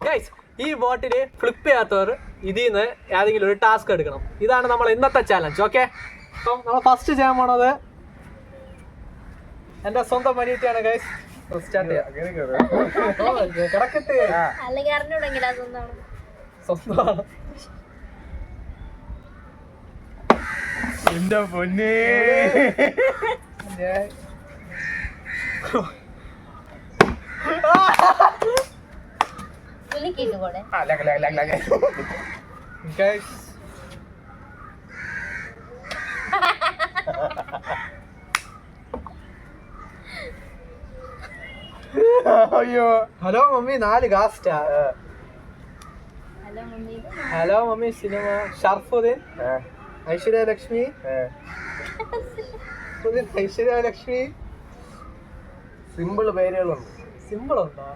Guys ഈ ബോട്ടിൽ flip ചെയ്യാത്തവർ ഇതിൽ നിന്ന് ഏതെങ്കിലും ഒരു ടാസ്ക് എടുക്കണം. ഇതാണ് നമ്മൾ ഇന്നത്തെ ചാലഞ്ച്. ഓക്കെ, അപ്പം നമ്മൾ ഫസ്റ്റ് ചെയ്യാൻ പോണത് എന്റെ സ്വന്തം അനിയത്തിയാണ് ഗൈസ്. സ്റ്റാർട്ട് ചെയ്യാം. കിടക്കട്ടെ, സ്വന്തമാണ്. എന്റെ പൊന്നേ, അയ്യോ. ഹലോ മമ്മി 4 കാസ്റ്റാ. Hello mummy cinema Sharafudheen, Aishwarya Lakshmi, Aishwarya Lakshmi. Simple പേരുകളുണ്ട്. സിമ്പിൾ ഉണ്ടോ?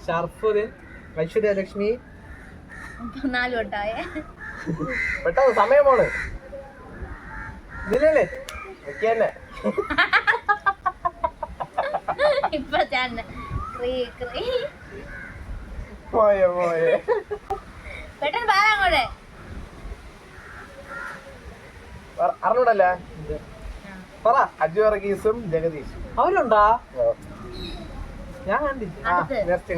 ഷർഫുദ്ദീൻ, ഐശ്വര്യലക്ഷ്മി. 4 വട്ടായ പെട്ടെന്ന് സമയം പോണ്. ഇതിലല്ലേ വെക്കന്നെ ഇപ്പൊ തന്നെ പോയെ പോയെ. പെട്ടെന്ന് പറയാങ്ങോട്ടെ. അറിഞ്ഞൂടല്ല പറ. അജു വർഗീസും ജഗദീഷും അവരുണ്ടാ? ഞാൻ കണ്ടില്ല. നെക്സ്റ്റ്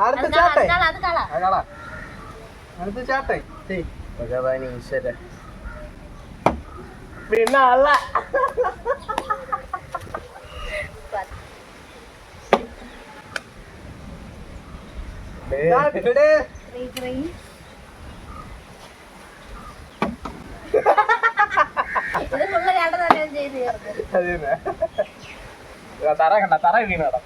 അടുത്ത ചാട്ടേ, അത് കള. അടുത്ത ചാട്ടേ. ഭഗവാൻ ഈശ്വര. പിന്നെ അല്ല തറ കണ്ട തറ വീണാടാ.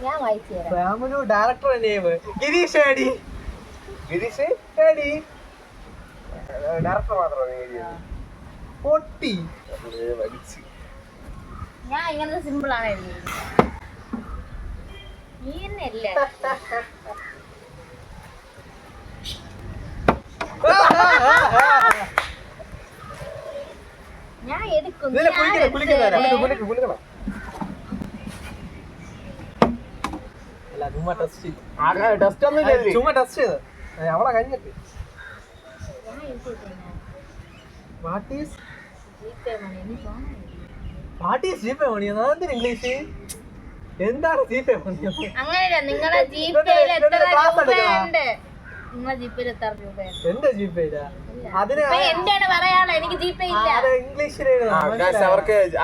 ഞാൻ വായിച്ചു തരാം. Director name Girish AD. Girish AD director മാത്രമാണ് പൊട്ടി. ഞാൻ ഇങ്ങനത്തെ സിമ്പിൾ ആണ് എഴുതിയത്. നീ തന്നെയല്ലേ ഞാൻ എടുക്കും. ടെസ്റ്റ് ഒന്നും ചുമ്മാ ടെസ്റ്റ് ചെയ്ത് അവളെ കഴിഞ്ഞിട്ട്. വാട്ട് ഈസ് ജിപേ മണി? എന്തിന് ഇംഗ്ലീഷ്? എന്താണ് ജിപേ മണി? അങ്ങനെയല്ല, നിങ്ങളെ ജിപേയിൽ എത്ര രൂപയുണ്ട്? നിങ്ങളെ ജിപേയിൽ എത്ര രൂപയുണ്ട്? എന്റെ ജിപേ അതിന് എന്താണ് പറയാളോ? എനിക്ക് ജിപേ ഇല്ല. ഇംഗ്ലീഷിൽ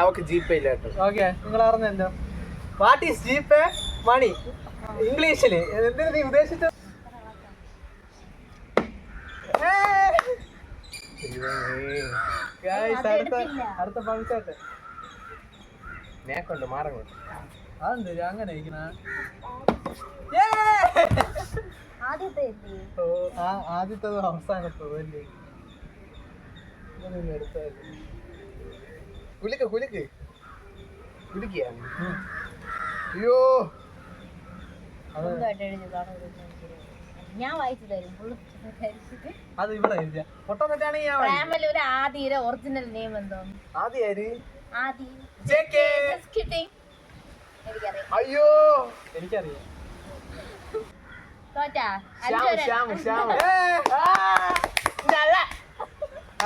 അവർക്ക് ജിപേ ഇല്ല കേട്ടോ. ഓക്കെ, നിങ്ങൾ അറിഞ്ഞോ? വാട്ട് ഈസ് ജിപേ മണി ഇംഗ്ലീഷില്? എന്തിനു നീ ഉദ്ദേശിച്ച? അടുത്ത പണിച്ചാട്ടെ നേക്കുണ്ട് മാറങ്ങോട്ട്. അതെന്ത് അങ്ങനെ ആദ്യത്തത് അവസാനത്തത് അല്ലേ? കുലിക്ക് കുലിക്ക് കുലിക്കാണ്. അയ്യോ, ഞാൻ വായിച്ചു തരും. അത് ഇവിടെ എഴുതിയ പൊട്ടന്നിട്ടാണെങ്കിൽ ഒരു ആദിയുടെ ഒറിജിനൽ നെയിം എന്തോ? ആദി. അയ്യോ എനിക്കറിയാം.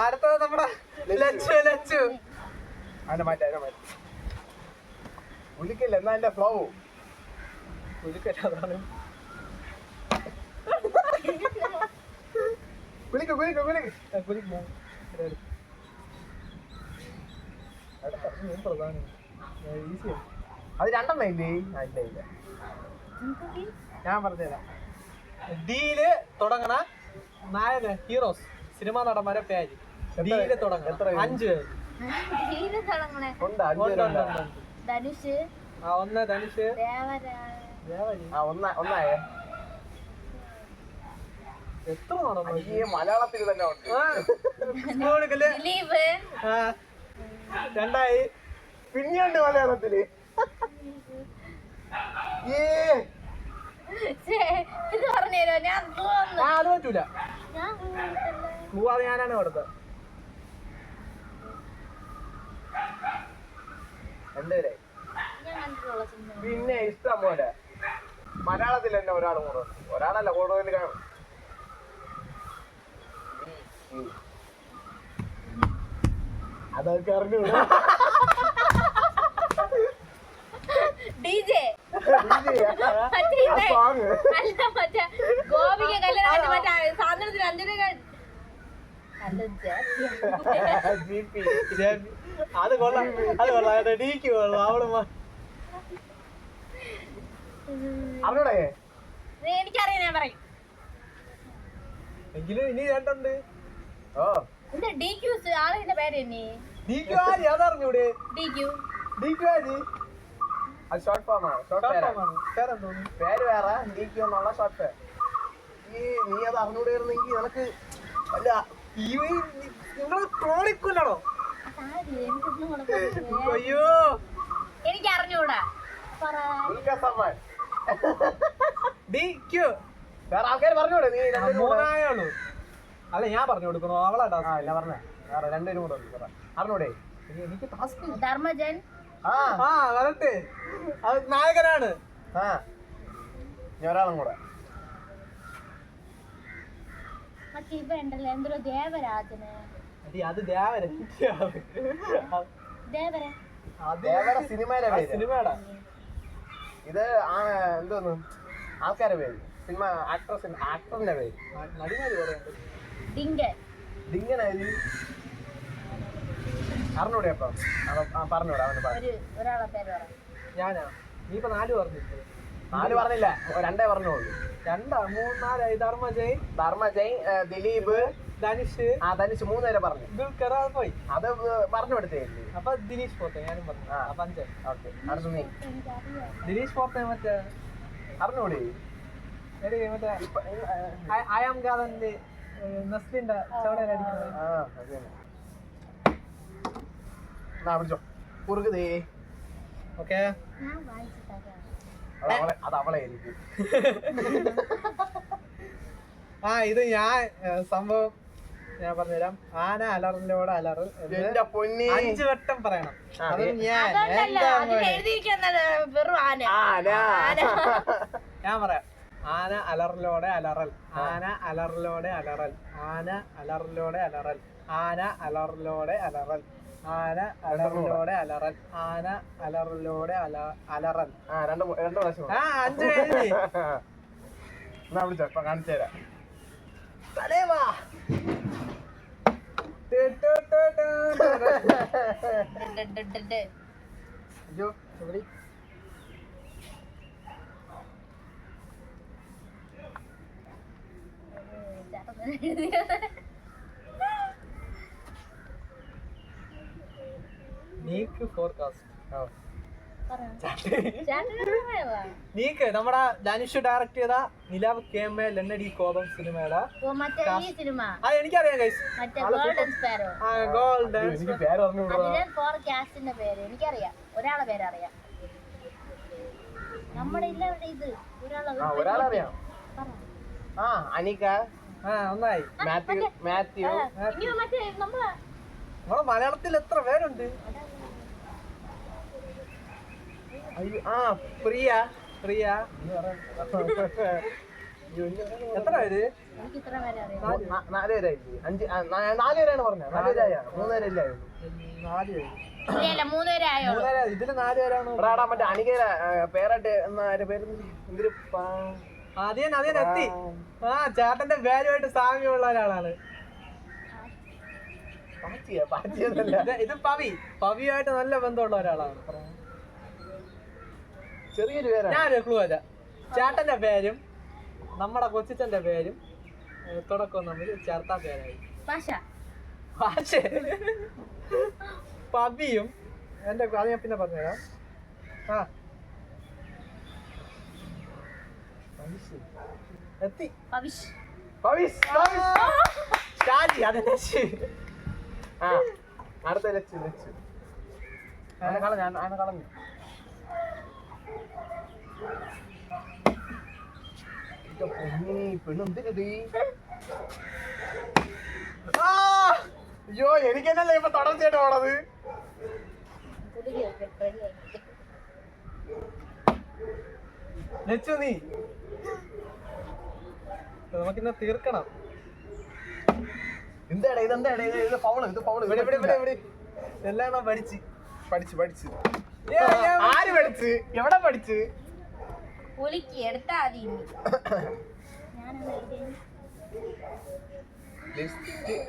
അടുത്തത് നമ്മുടെ ലച്ചു. അതിനെ മാറ്റി കുലിക്കല്ല എന്നാ എന്റെ ഫ്ലോ കുലിക്കല്ലാതാണ്. കുലിക്ക് അത് രണ്ടെണ്ണം ഇല്ലേ? ഇല്ല ഞാൻ പറഞ്ഞുതരാം. ഡിയില് തുടങ്ങണ നായക ഹീറോസ് സിനിമാ നടന്മാരെ പേര് ഡിയില് തുടങ്ങണം. 5 പേര്. ധനുഷ്, ധനുഷ്, ഒന്നായ എത്ര നടന്നു? മലയാളത്തിൽ തന്നെ ഉണ്ട്. 2 പിന്നെയുണ്ട് മലയാളത്തില്. ഇത് പറഞ്ഞുതരോ? ഞാൻ അത് പറ്റൂല. ഞാനാണ് കൊടുത്തത്. രണ്ടുപേരെ ഞാൻ കണ്ടിട്ടുള്ള സിനിമ പിന്നെ ഇഷ്ടം പോലെ മലയാളത്തിൽ തന്നെ ഒരാൾ കൂടുതൽ ഒരാളല്ല കൂടുതൽ കാണും അതൊക്കെ അറിഞ്ഞൂടാ DJ. അല്ല മറ്റേ ഗോപിക കല്യാണം മറ്റേ സാധനത്തിന് അഞ്ചിന് അത് കൊള്ളാം അത് കൊള്ളാം ഡീക്ക് കൊള്ളാം അവള് അറിഞ്ഞൂടെ എനിക്കറിയാം ഞാൻ പറയും എങ്കിലും ഇനി രണ്ടുണ്ട് ഓ എന്താ DQ ആളിന്റെ പേര് തന്നെ ഡീക്ക് ആര് അതറിഞ്ഞൂടെ DQ ഡീക്ക് ആര് അത് ഷോർട്ട് ഫോം ആണ് ഷോർട്ട് പേരെന്തോന്നു പേര് വേറെ DQ എന്നുള്ള ഷോർട്ട് പേര് നീ അത് അറിഞ്ഞൂടായിരുന്നെങ്കിൽ നിനക്ക് അല്ല നിങ്ങള് ക്രോണിക്കുന്നാണോ അയ്യോ എനിക്ക് അറിഞ്ഞൂടാ സമ്മാൻ ഡീക്ക് വേറെ ആൾക്കാർ പറഞ്ഞൂടെ നീ മൂന്നായുള്ളൂ അല്ല ഞാൻ പറഞ്ഞു കൊടുക്കണോ അവളാ ആ ഇല്ല പറഞ്ഞേ വേറെ രണ്ടുപേരും കൂടെ അറിഞ്ഞൂടെ എനിക്ക് ടാസ്ക് ധർമ്മജൻ ആ ആ കറക്റ്റ് അത് നായകനാണ് ആ ഇനി ഒരാളും കൂടെ മറ്റേ ഇവ ഉണ്ടല്ലോ എന്തോ ദേവരാജന് അത് ദേവര ദേവര ദേവര സിനിമയുടെ പേര് സിനിമയുടെ ഇത് എന്തോന്നു ആൾക്കാരുടെ പേര് സിനിമ ആക്ടറിന്റെ പേര് നടിമാര് പറയുന്നുണ്ട് ഡിങ്കൻ ഇതിങ്ങനെ അറിഞ്ഞൂടെ അപ്പം പറഞ്ഞൂടെ അവന് ഒരാളെ പേര് പറ ഞാനാ നീ ഇപ്പൊ 4 പറഞ്ഞില്ലേ 4 പറഞ്ഞില്ല രണ്ടേ പറഞ്ഞോളൂ രണ്ടാ 3 4 ധർമ്മജയ് ദിലീപ് ധനുഷ് ധനുഷ് 3 പേരെ പറഞ്ഞു ദുൽഖർ അത് പോയി അത് പറഞ്ഞു കൊടുത്തേ അപ്പൊ ദിനേശ് പോട്ടെ ഞാനും പറഞ്ഞു അപ്പൊ 5 ഓക്കെ അടുത്ത നീ ദിനേശ് പോട്ടെ മറ്റേ അറിഞ്ഞൂടെ മറ്റേ ഐ ആം ഗാർഡനില് നസ്ലിന്റെ ചവടയിലടിക്കുന്നത് ആ അത് തന്നെ എന്നാ പിടിച്ചോ കുറുകുതേ ഓക്കെ ഞാൻ വായിച്ചിട്ടാ അത് അവളെ ആയിരിക്കും ആ ഇത് ഞാൻ സംഭവം ഞാൻ പറഞ്ഞുതരാം ആന അലറിലോടെ അലറൽ എന്റെ പൊന്നി 5 വട്ടം പറയണം അത് ഞാൻ വെറും ആന ഞാൻ പറയാം ആന അലറിലോടെ അലറൽ ആന അലറിലോടെ അലറൽ ആന അലറിലോടെ അലറൽ ആന അലറിലോടെ അലറൽ ആന അലറിലോടെ അലറൽ ആന അലറിലോടെ അലറൽ രണ്ട് പ്രാവശ്യം ആ 5 എഴുതി എന്നാ വിളിച്ചോ ഇപ്പൊ കാണിച്ചു തരാം തലേവാ അയ്യോ ഇവിടെ നീക്ക് ഫോർകാസ്റ്റ് ചേട്ടൻ നീക്ക് നമ്മുടെ ധനുഷ് ഡയറക്ട് ചെയ്ത നിലാവ് കേമ ലന്നടി കോപം സിനിമയുടെ മറ്റേ ഈ സിനിമ അത് എനിക്കറിയാം ഗൈസ് മറ്റേ ഗോൾഡൻ സ്പാരോ ഗോൾഡൻ എനിക്ക് പേര് പറഞ്ഞൂടാ അതിലെ 4 കാസ്റ്റിന്റെ പേര് എനിക്കറിയാം ഒരാളെ പേരറിയാം നമ്മുടെ ഇല്ല ഇവിടെ ഇത് ഒരാളറിയാം പറ. ആ അനിക ഒന്നായി മാത്യു ഇനി മറ്റേ നമ്മളെ നമ്മളെ മലയാളത്തിൽ എത്ര പേരുണ്ട് പ്രിയ പ്രിയ എത്ര പേര് എനിക്ക് ഇത്ര പേരെ അറിയാം 4 പേരായില്ലേ 4 പേരാണ് പറഞ്ഞത് 4 പേരായ 3 പേരല്ലായിരുന്നു 4 പേര് ഇല്ല 3 പേരെ ആയോ ഇതില് 4 പേരാണ് എടാ മറ്റേ അനികയുടെ പേരായിട്ട് എന്നാ പേര് എന്തൊരു അതേൻ എത്തി ആ ചേട്ടന്റെ പേരുമായിട്ട് സാമ്യമുള്ള ഒരാളാണ് ഇത് പവിയായിട്ട് നല്ല ബന്ധമുള്ള ഒരാളാണ് ചെറിയൊരു പേരാണ് ഞാനൊരു ക്ലൂ അല്ല ചേട്ടന്റെ പേരും നമ്മുടെ കൊച്ചിച്ചന്റെ പേരും തുടക്കം തമ്മിൽ ചേർത്താ പേരായി ഭാഷ പവിയും എന്റെ അത് ഞാൻ പിന്നെ പറഞ്ഞുതരാം ആ എത്തി ഷാജി അത് അടുത്ത ലച്ചു കളഞ്ഞു കളഞ്ഞു പെണ്ണെന്തിനത് അയ്യോ എനിക്കെന്നല്ലേ ഇപ്പൊ തുടർച്ചയായിട്ട് പോണത് ലച്ചു നീ നമുക്കിന്ന് തീർക്കണം. എന്താടാ ഇതെന്താടാ ഇത് ഫൗള് ഇവിടെ ഇവിടെ ഇവിടെ ഇവിടെ എല്ലാം പഠിച്ച് പഠിച്ച് ആര് പഠിച്ച് എവിടെ പഠിച്ച് പുലിക്ക് എടുത്താ മതി ഇനി.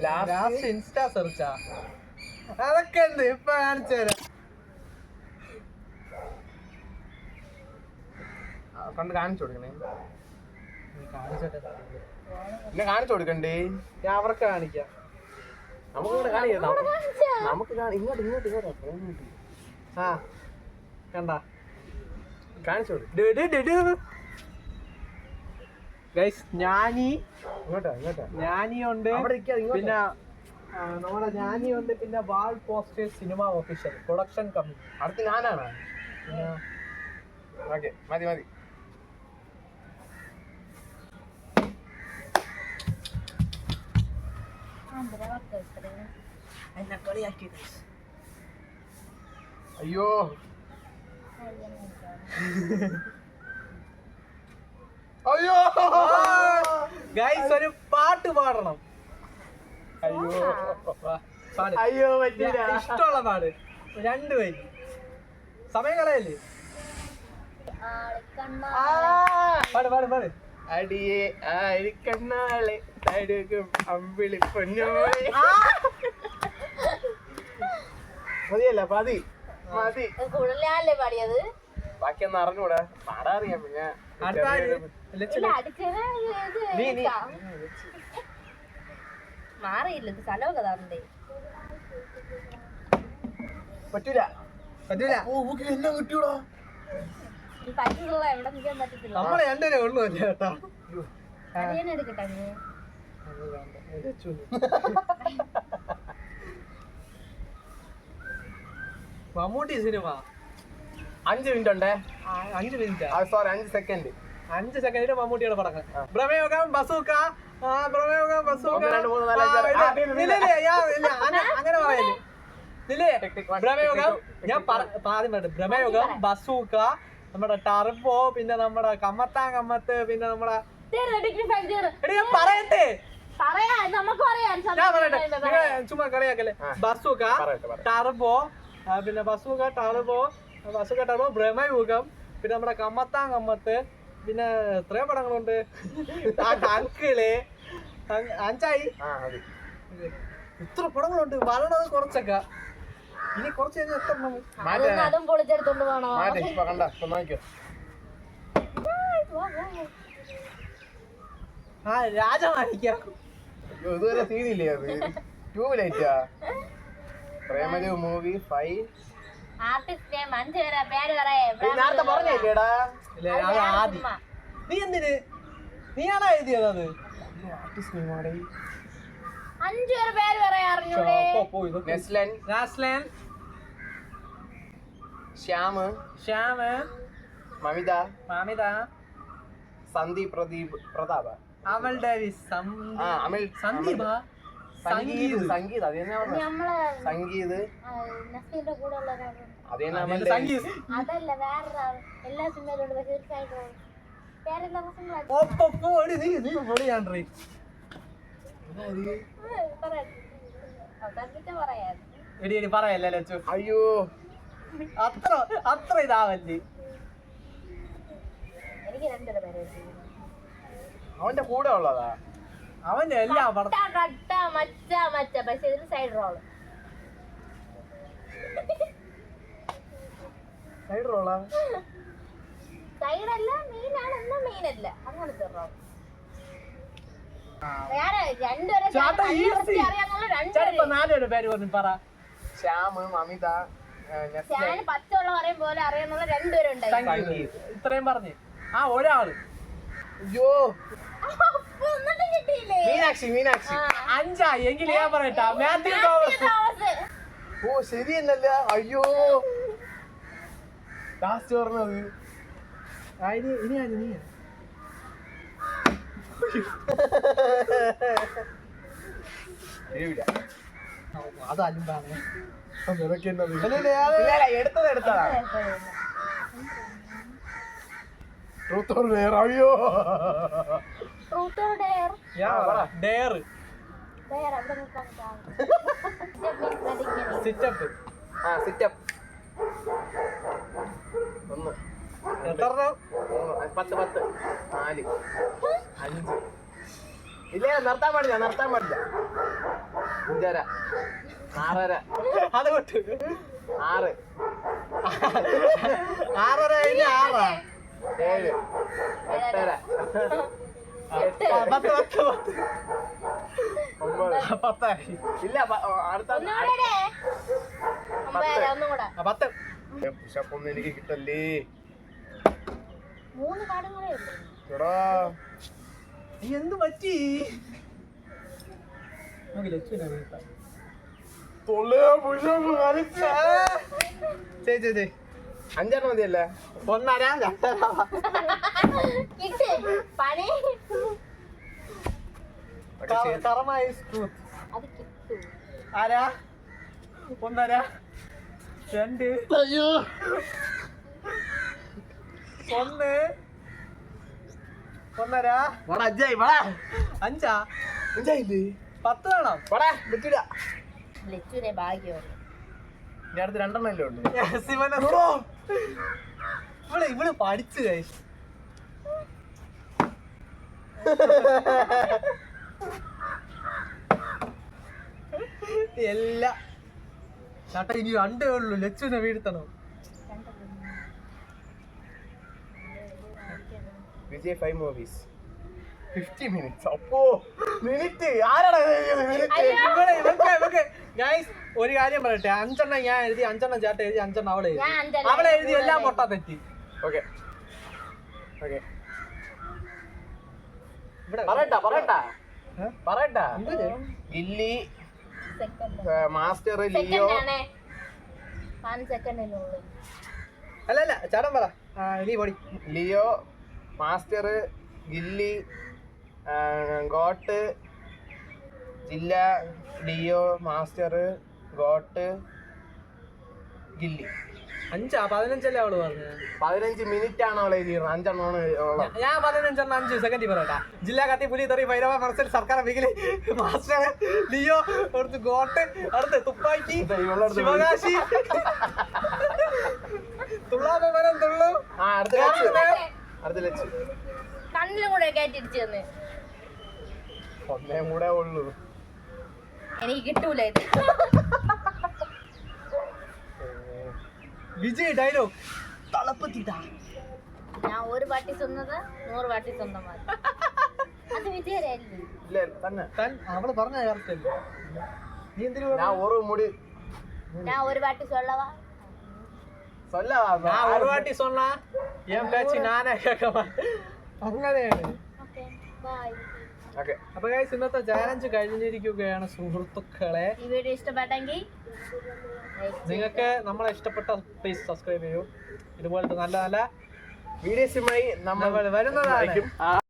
ലാസ്റ്റ് ഇൻസ്റ്റാ സെർച്ചാ അതൊക്കെ ഉണ്ട് ഇപ്പൊ കാണിച്ചു തരാം. കണ്ട് കാണിച്ചു കൊടുക്കണേ. നീ കാണിച്ചോട്ടെ. പിന്നെ കാണിച്ചു കൊടുക്കണ്ടേ? ഞാൻ അവർക്ക് കാണിക്കാം. നമുക്ക് ഇങ്ങോട്ട് കാണിക്കാം. നമുക്ക് ഇങ്ങോട്ട് ആ കണ്ട കാണിച്ചു കൊടുക്കും. ഗൈസ് ജ്ഞാനി ഇങ്ങോട്ടാ ജ്ഞാനിയുണ്ട്, അവിടെ ഇരിക്കാതെ ഇങ്ങോട്ട്. പിന്നെ നമ്മുടെ ജ്ഞാനിയുണ്ട്, പിന്നെ wall posters cinema official production company. അടുത്ത് ഞാനാണ്. പിന്നെ ഓക്കെ മതി. അയ്യോ അയ്യോ ഗൈസ് ഒരു പാട്ട് പാടണം. അയ്യോ പാട്. അയ്യോ പറ്റില്ല. ഇഷ്ടമുള്ള പാട് 2 വരി. സമയം കളയല്ലേ? പാട്. അടിയെ ആരിക്കണ്ണാളെ തടുകും അമ്പിളി പൊന്നോളെ. മതിയല്ല മതി. കൂടുതലല്ലേ പാടിയത്? ബാക്കിയൊന്നും അറിഞ്ഞൂടാ, പാടാ അറിയാം. പിന്നെ അടുത്ത ആര്? ലച്ചു. നീ. മാറിയില്ല ഇത് സ്ഥലമൊക്കെ തരണ്ടേ? പറ്റൂല. എല്ലാം കിട്ടിയൂടാ. ഈ പറ്റുള്ള എവിടെ നിൽക്കാൻ പറ്റത്തില്ല. നമ്മളെ 2 പേരെ ഉള്ളൂ അല്ലേ ചേട്ടാ? അരിയനെ എടുക്കട്ടെ നീ. മമ്മൂട്ടി സിനിമ 5 മിനിറ്റ് ഉണ്ടേ. 5 മിനിറ്റ് സോറി 5 സെക്കൻഡ്. 5 സെക്കൻഡിന് മമ്മൂട്ടിയുടെ പടങ്ങൾ. Bramayugam, bazooka, Bramayugam, bazooka. 1 2 3 4 അങ്ങനെ പറയല്ലേ? ഭ്രമയുഗം ഞാൻ ആദ്യം പറയട്ടെ. ഭ്രമയുഗം, ബസൂക്ക, നമ്മുടെ ടർബോ, പിന്നെ നമ്മുടെ കമ്മത്ത്, പിന്നെ നമ്മുടെ ഞാൻ പറയട്ടെ. ഞാൻ പറയട്ടെ, നിങ്ങൾ ചുമ്മാ കളിയാക്കല്ലേ. ബസൂക്ക, ടർബോ, പിന്നെ ബസൂക്ക ടർബോ, ഭ്രമയുഗം, പിന്നെ നമ്മുടെ കമ്മത്ത്, പിന്നെ എത്രയോ പടങ്ങളുണ്ട്. അങ്കിള് 5ആയി. ഇത്ര പടങ്ങളുണ്ട്. വരണത് കുറച്ചൊക്കെ. ഇനി കുറച്ച് കഴിഞ്ഞാൽ എത്ര അതും പൊളിച്ചെടുത്തോണ്ട് പോണോ? രാജമാണിക്കാം. ഇതുവരെ സീനില്ലേ അത്? ട്യൂബിലേറ്റാ പ്രേമലു മൂവി 5. ആർട്ടിസ്റ്റ് നെയിം 5 പേര് പറയാ. നേരത്തെ പറഞ്ഞേടാ. നീ എന്തിന്? നീയാണോ എഴുതിയത് അത്? 5 പേര് പറയാ. അറിഞ്ഞൂടെ? നാസ്ലൻ, ശ്യാമ്, മമിത, സന്ദീപ്, പ്രതാപ, അമൽ ഡേവിസ്, സന്ദീപ്, സംഗീത് സംഗീത് അതല്ല വേറൊരാൾ. എല്ലാ സിനിമയിലുണ്ട് പക്ഷേ തീർച്ചയായിട്ടും പേരെന്താ പറയല്ലേ ലച്ചു? അയ്യോ അത്ര ഇതാവല്ലേ. എനിക്ക് 2 പേര്. അവന്റെ കൂടെ ഉള്ളതാ. അവന്റെ എല്ലാ മച്ച പക്ഷെ ഇതിന് സൈഡ് റോള്. സൈഡല്ല, മെയിനാണ് എന്നാ മെയിനല്ല, അങ്ങനത്തെ റോൾ. വേറെ 2 4 പേര് പറഞ്ഞു പറ. ശ്യാമ്, മമിത, ഞാൻ പച്ചവെള്ളം പറയും പോലെ അറിയാന്നുള്ള 2 പേരുണ്ടായി. ഇത്രയും പറഞ്ഞു. ഒരാള്. അയ്യോ കിട്ടിയില്ലേ? മീനാക്ഷി 5ആയി. എങ്കിൽ ഞാൻ പറയട്ടാ, മാത്യു തോമസ്. ഓ ശരിയല്ല. അയ്യോ ലാസ്റ്റ് പറഞ്ഞത് ഇനി അത് അലിമ്പാണ്. എടുത്തതാ ട്രൂത്ത് ഓർ ഡെയർ. അയ്യോ Truth or dare? Dare Dare, അവിടെ നിൽക്കാൻ സാധിക്കും. സിറ്റപ്പ്. ആ സിറ്റപ്പ്. 1 എത്ര 10 4 5 ഇല്ല നിർത്താൻ പാടില്ല 5 5:30 6:30 അത് വിട്ട് 6 6:30 കഴിഞ്ഞ് 6 7 8:30 10 ഇല്ല അടുത്ത ഒന്നുകൂടെ ഒന്നും കൂടെ 10. പുഷപ്പൊന്നും എനിക്ക് കിട്ടല്ലേ 3 കാർഡും കൂടെ ഉണ്ട്. എടാ എന്ത് പറ്റി? നമുക്ക് ലക്ഷ്മിനെ വീഴ്ത്താം. ചേച്ചി 5 മതിയല്ലേ? 1.5 2.5 കിട്ട് പണി കറമായി സ്കൂത്ത്. അത് കിട്ടൂ. ആരാ 1.5 2 അയ്യോ 1 1.5 വാടാ അജ്ജായി വാടാ 5 അഞ്ചായില്ലേ 10 വേണം. വാടാ പറ്റൂല. ലച്ചുവിനെ ഭാഗ്യമാണ്. ഇനി അടുത്ത് 2 അല്ലേ ഉള്ളൂ. ഇവള് പഠിച്ചു കഴിച്ചു. എല്ലാ ചേട്ടാ ഇനി 2 ഉള്ളൂ. ലച്ചുവിനെ വീഴ്ത്തണം. Vijay 5 movies 50 minutes. അപ്പോ മിനിറ്റ് ആരാടാ ഇവക്ക് ഗൈസ് ഒരു കാര്യം പറയട്ടെ. 5 ഞാൻ എഴുതി, 5 ചേട്ടൻ എഴുതി, 5 അവളെ എഴുതി. ഞാൻ 5 അവളെ എഴുതി എല്ലാം പൊട്ട തെറ്റി. ഓക്കെ ഓക്കെ ഇവിടെ പറയട്ടാ എന്ത്? Ghilli second Master Leo second ആണ് 1 സെക്കൻഡിനുള്ളിൽ. അല്ല ചേട്ടൻ പറ. ഇനി പൊടി. Leo Master Ghilli GOAT Jilla Leo Master GOAT Ghilli. 5 15 അവള് പറഞ്ഞു. 15 മിനിറ്റ് ആണ് അവളെ എഴുതിയത്. 5 എണ്ണമാണ് ഞാൻ 15 5 സെക്കൻഡിൽ പറയട്ടാ. ജില്ലാ കത്തി പുലി തെറി ഭൈരവ മനസ്സിൽ സർക്കാർ വികിലി മാസ്റ്റർ ലിയോ അടുത്ത് ഗോട്ട് അടുത്ത് തുപ്പാക്കി ശിവകാശി തുള്ളാപരം തുള്ളു. അടുത്ത ലച്ച് കണ്ണിലും കൂടെ കയറ്റിടിച്ചു തന്നെ. ഒന്നേം കൂടെ ഉള്ളൂ. എനിക്ക് കിട്ടൂല ഇത്. വിജയ് ഡയലോഗ് തളപ്പത്തിട്ടാ. ഞാൻ 1 പാട്ടി സ്വന്നത് 100 പാട്ടി സ്വന്തമാക്കി. അത് വിജയരായിരുന്നു. ഇല്ല തന്നെ അവള് പറഞ്ഞ കറക്റ്റ്. നീ എന്തിനു ഞാൻ ഒരു മുടി ഞാൻ 1 പാട്ടി സ്വല്ലവാ. ഞാൻ ഒരു വാട്ടി சொன்னா എം കാച്ചി നാനേ കേൾക്കാൻ. അങ്ങനെയാണ്. Okay bye. ഓക്കെ അപ്പൊ ഗൈസ് ഇന്നത്തെ ചാലഞ്ച് കഴിഞ്ഞിരിക്കുകയാണ് സുഹൃത്തുക്കളെ. ഈ വീഡിയോ ഇഷ്ടപ്പെട്ടെങ്കിൽ നിങ്ങൾക്ക് നമ്മളെ ഇഷ്ടപ്പെട്ട പ്ലീസ് സബ്സ്ക്രൈബ് ചെയ്യൂ. ഇതുപോലത്തെ നല്ല നല്ല വീഡിയോസുമായി നമ്മൾ വരുന്നതാണ്.